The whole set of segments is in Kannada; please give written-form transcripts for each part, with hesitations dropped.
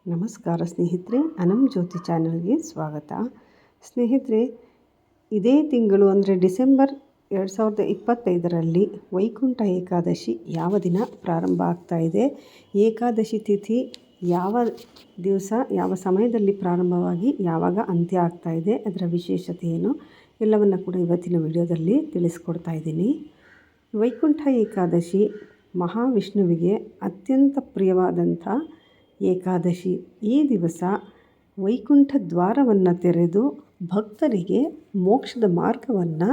ನಮಸ್ಕಾರ ಸ್ನೇಹಿತರೆ, ಅನಮ್ ಜ್ಯೋತಿ ಚಾನಲ್ಗೆ ಸ್ವಾಗತ. ಸ್ನೇಹಿತರೆ, ಇದೇ ತಿಂಗಳು ಅಂದರೆ ಡಿಸೆಂಬರ್ 2025ರಲ್ಲಿ ವೈಕುಂಠ ಏಕಾದಶಿ ಯಾವ ದಿನ ಪ್ರಾರಂಭ ಆಗ್ತಾ ಇದೆ, ಏಕಾದಶಿ ತಿಥಿ ಯಾವ ದಿವಸ ಯಾವ ಸಮಯದಲ್ಲಿ ಪ್ರಾರಂಭವಾಗಿ ಯಾವಾಗ ಅಂತ್ಯ ಆಗ್ತಾ ಇದೆ, ಅದರ ವಿಶೇಷತೆ ಏನು ಎಲ್ಲವನ್ನು ಕೂಡ ಇವತ್ತಿನ ವಿಡಿಯೋದಲ್ಲಿ ತಿಳಿಸ್ಕೊಡ್ತಾ ಇದ್ದೀನಿ. ವೈಕುಂಠ ಏಕಾದಶಿ ಮಹಾವಿಷ್ಣುವಿಗೆ ಅತ್ಯಂತ ಪ್ರಿಯವಾದಂಥ ಏಕಾದಶಿ. ಈ ದಿವಸ ವೈಕುಂಠ ದ್ವಾರವನ್ನು ತೆರೆದು ಭಕ್ತರಿಗೆ ಮೋಕ್ಷದ ಮಾರ್ಗವನ್ನು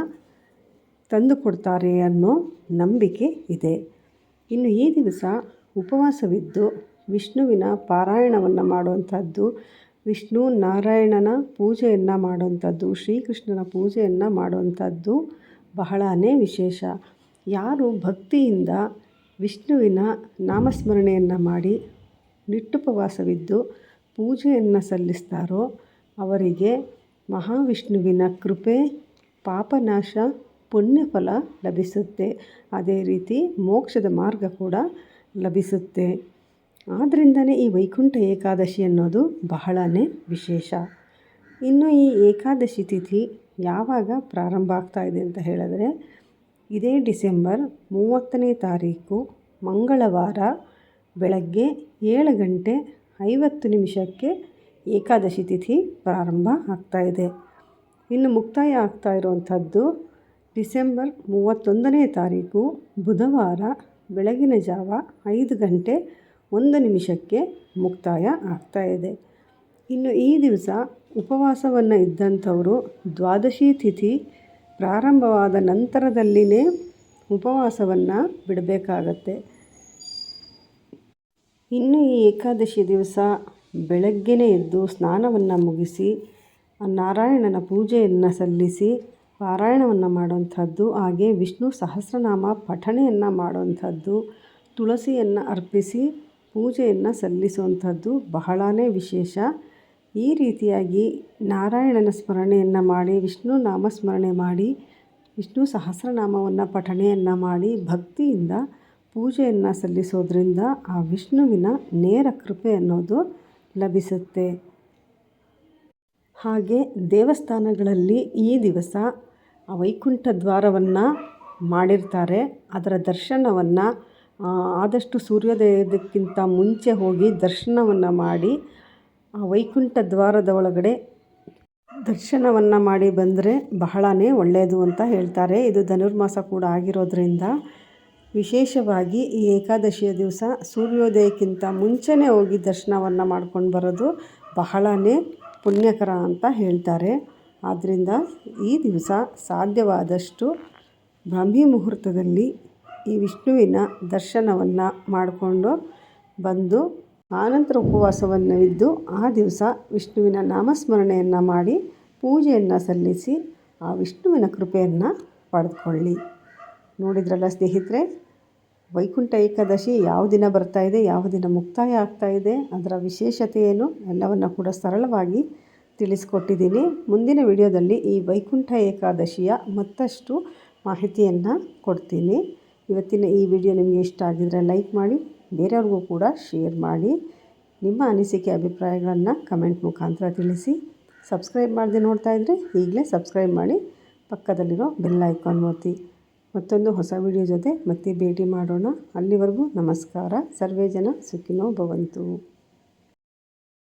ತಂದುಕೊಡ್ತಾರೆ ಅನ್ನೋ ನಂಬಿಕೆ ಇದೆ. ಇನ್ನು ಈ ದಿವಸ ಉಪವಾಸವಿದ್ದು ವಿಷ್ಣುವಿನ ಪಾರಾಯಣವನ್ನು ಮಾಡುವಂಥದ್ದು, ವಿಷ್ಣು ನಾರಾಯಣನ ಪೂಜೆಯನ್ನು ಮಾಡುವಂಥದ್ದು, ಶ್ರೀಕೃಷ್ಣನ ಪೂಜೆಯನ್ನು ಮಾಡುವಂಥದ್ದು ಬಹಳನೇ ವಿಶೇಷ. ಯಾರು ಭಕ್ತಿಯಿಂದ ವಿಷ್ಣುವಿನ ನಾಮಸ್ಮರಣೆಯನ್ನು ಮಾಡಿ ನಿಟ್ಟುಪವಾಸವಿದ್ದು ಪೂಜೆಯನ್ನು ಸಲ್ಲಿಸ್ತಾರೋ ಅವರಿಗೆ ಮಹಾವಿಷ್ಣುವಿನ ಕೃಪೆ, ಪಾಪನಾಶ, ಪುಣ್ಯಫಲ ಲಭಿಸುತ್ತೆ. ಅದೇ ರೀತಿ ಮೋಕ್ಷದ ಮಾರ್ಗ ಕೂಡ ಲಭಿಸುತ್ತೆ. ಆದ್ದರಿಂದನೇ ಈ ವೈಕುಂಠ ಏಕಾದಶಿ ಅನ್ನೋದು ಬಹಳನೇ ವಿಶೇಷ. ಇನ್ನು ಈ ಏಕಾದಶಿ ತಿಥಿ ಯಾವಾಗ ಪ್ರಾರಂಭ ಆಗ್ತಾ ಇದೆ ಅಂತ ಹೇಳಿದ್ರೆ, ಇದೇ ಡಿಸೆಂಬರ್ 30ನೇ ತಾರೀಕು ಮಂಗಳವಾರ ಬೆಳಗ್ಗೆ 7:50 ಏಕಾದಶಿ ತಿಥಿ ಪ್ರಾರಂಭ ಆಗ್ತಾ ಇದೆ. ಇನ್ನು ಮುಕ್ತಾಯ ಆಗ್ತಾ ಇರುವಂಥದ್ದು ಡಿಸೆಂಬರ್ 31ನೇ ತಾರೀಕು ಬುಧವಾರ ಬೆಳಗಿನ ಜಾವ 5:01 ಮುಕ್ತಾಯ ಆಗ್ತಾ ಇದೆ. ಇನ್ನು ಈ ದಿವಸ ಉಪವಾಸವನ್ನು ಇದ್ದಂಥವರು ದ್ವಾದಶಿ ತಿಥಿ ಪ್ರಾರಂಭವಾದ ನಂತರದಲ್ಲಿಯೇ ಉಪವಾಸವನ್ನು ಬಿಡಬೇಕಾಗತ್ತೆ. ಇನ್ನು ಈ ಏಕಾದಶಿ ದಿವಸ ಬೆಳಗ್ಗೆನೇ ಎದ್ದು ಸ್ನಾನವನ್ನು ಮುಗಿಸಿ ನಾರಾಯಣನ ಪೂಜೆಯನ್ನು ಸಲ್ಲಿಸಿ ಪಾರಾಯಣವನ್ನು ಮಾಡುವಂಥದ್ದು, ಹಾಗೆ ವಿಷ್ಣು ಸಹಸ್ರನಾಮ ಪಠಣೆಯನ್ನು ಮಾಡುವಂಥದ್ದು, ತುಳಸಿಯನ್ನು ಅರ್ಪಿಸಿ ಪೂಜೆಯನ್ನು ಸಲ್ಲಿಸುವಂಥದ್ದು ಬಹಳನೇ ವಿಶೇಷ. ಈ ರೀತಿಯಾಗಿ ನಾರಾಯಣನ ಸ್ಮರಣೆಯನ್ನು ಮಾಡಿ, ವಿಷ್ಣು ನಾಮಸ್ಮರಣೆ ಮಾಡಿ, ವಿಷ್ಣು ಸಹಸ್ರನಾಮವನ್ನು ಪಠಣೆಯನ್ನು ಮಾಡಿ ಭಕ್ತಿಯಿಂದ ಪೂಜೆಯನ್ನು ಸಲ್ಲಿಸೋದ್ರಿಂದ ಆ ವಿಷ್ಣುವಿನ ನೇರ ಕೃಪೆ ಅನ್ನೋದು ಲಭಿಸುತ್ತೆ. ಹಾಗೆ ದೇವಸ್ಥಾನಗಳಲ್ಲಿ ಈ ದಿವಸ ವೈಕುಂಠ ದ್ವಾರವನ್ನು ಮಾಡಿರ್ತಾರೆ. ಅದರ ದರ್ಶನವನ್ನು ಆದಷ್ಟು ಸೂರ್ಯೋದಯದಕ್ಕಿಂತ ಮುಂಚೆ ಹೋಗಿ ದರ್ಶನವನ್ನು ಮಾಡಿ ಆ ವೈಕುಂಠ ದ್ವಾರದ ಒಳಗಡೆ ದರ್ಶನವನ್ನು ಮಾಡಿ ಬಂದರೆ ಬಹಳನೇ ಒಳ್ಳೆಯದು ಅಂತ ಹೇಳ್ತಾರೆ. ಇದು ಧನುರ್ಮಾಸ ಕೂಡ ಆಗಿರೋದ್ರಿಂದ ವಿಶೇಷವಾಗಿ ಈ ಏಕಾದಶಿಯ ದಿವಸ ಸೂರ್ಯೋದಯಕ್ಕಿಂತ ಮುಂಚೆನೇ ಹೋಗಿ ದರ್ಶನವನ್ನು ಮಾಡ್ಕೊಂಡು ಬರೋದು ಬಹಳನೇ ಪುಣ್ಯಕರ ಅಂತ ಹೇಳ್ತಾರೆ. ಆದ್ದರಿಂದ ಈ ದಿವಸ ಸಾಧ್ಯವಾದಷ್ಟು ಬ್ರಾಹ್ಮಿ ಮುಹೂರ್ತದಲ್ಲಿ ಈ ವಿಷ್ಣುವಿನ ದರ್ಶನವನ್ನು ಮಾಡಿಕೊಂಡು ಬಂದು ಆನಂತರ ಉಪವಾಸವನ್ನು ಇದ್ದು ಆ ದಿವಸ ವಿಷ್ಣುವಿನ ನಾಮಸ್ಮರಣೆಯನ್ನು ಮಾಡಿ ಪೂಜೆಯನ್ನು ಸಲ್ಲಿಸಿ ಆ ವಿಷ್ಣುವಿನ ಕೃಪೆಯನ್ನು ಪಡೆದುಕೊಳ್ಳಿ. ನೋಡಿದ್ರಲ್ಲ ಸ್ನೇಹಿತರೆ, ವೈಕುಂಠ ಏಕಾದಶಿ ಯಾವ ದಿನ ಬರ್ತಾ ಇದೆ, ಯಾವ ದಿನ ಮುಕ್ತಾಯ ಆಗ್ತಾ ಇದೆ, ಅದರ ವಿಶೇಷತೆ ಏನು ಎಲ್ಲವನ್ನು ಕೂಡ ಸರಳವಾಗಿ ತಿಳಿಸ್ಕೊಟ್ಟಿದ್ದೀನಿ. ಮುಂದಿನ ವಿಡಿಯೋದಲ್ಲಿ ಈ ವೈಕುಂಠ ಏಕಾದಶಿಯ ಮತ್ತಷ್ಟು ಮಾಹಿತಿಯನ್ನು ಕೊಡ್ತೀನಿ. ಇವತ್ತಿನ ಈ ವಿಡಿಯೋ ನಿಮಗೆ ಇಷ್ಟ ಆಗಿದರೆ ಲೈಕ್ ಮಾಡಿ, ಬೇರೆಯವ್ರಿಗೂ ಕೂಡ ಶೇರ್ ಮಾಡಿ. ನಿಮ್ಮ ಅನಿಸಿಕೆ ಅಭಿಪ್ರಾಯಗಳನ್ನು ಕಮೆಂಟ್ ಮುಖಾಂತರ ತಿಳಿಸಿ. ಸಬ್ಸ್ಕ್ರೈಬ್ ಮಾಡದೆ ನೋಡ್ತಾ ಇದ್ದರೆ ಈಗಲೇ ಸಬ್ಸ್ಕ್ರೈಬ್ ಮಾಡಿ, ಪಕ್ಕದಲ್ಲಿರೋ ಬೆಲ್ ಐಕಾನ್ ಒತ್ತಿ. ಮತ್ತೊಂದು ಹೊಸ ವಿಡಿಯೋ ಜೊತೆ ಮತ್ತೆ ಭೇಟಿ ಮಾಡೋಣ. ಅಲ್ಲಿವರೆಗೂ ನಮಸ್ಕಾರ. ಸರ್ವೇ ಜನ ಸುಖಿನೋ ಭವಂತು.